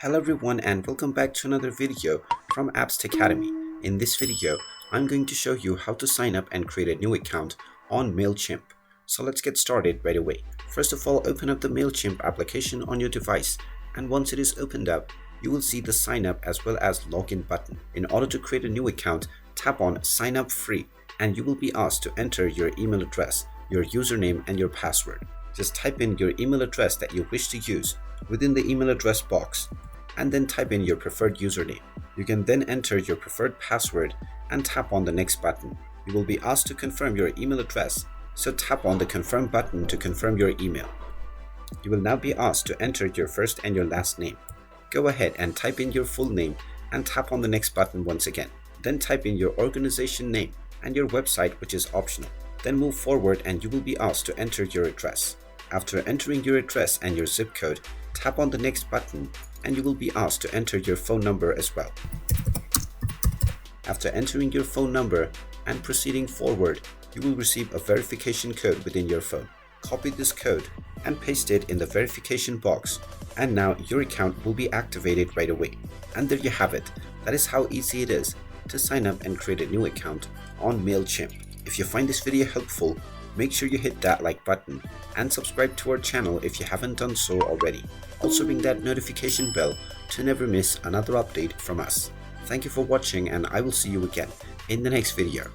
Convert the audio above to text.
Hello everyone and welcome back to another video from Apps Academy. In this video, I'm going to show you how to sign up and create a new account on Mailchimp. So let's get started right away. First of all, open up the Mailchimp application on your device, and once it is opened up, you will see the sign up as well as login button. In order to create a new account, tap on sign up free and you will be asked to enter your email address, your username and your password. Just type in your email address that you wish to use within the email address box and then type in your preferred username. You can then enter your preferred password and tap on the next button. You will be asked to confirm your email address, so tap on the confirm button to confirm your email. You will now be asked to enter your first and your last name. Go ahead and type in your full name and tap on the next button once again. Then type in your organization name and your website, which is optional. Then move forward and you will be asked to enter your address. After entering your address and your zip code, tap on the next button and you will be asked to enter your phone number as well. After entering your phone number and proceeding forward, you will receive a verification code within your phone. Copy this code and paste it in the verification box, and now your account will be activated right away. And there you have it. That is how easy it is to sign up and create a new account on Mailchimp. If you find this video helpful, make sure you hit that like button and subscribe to our channel if you haven't done so already. Also ring that notification bell to never miss another update from us. Thank you for watching and I will see you again in the next video.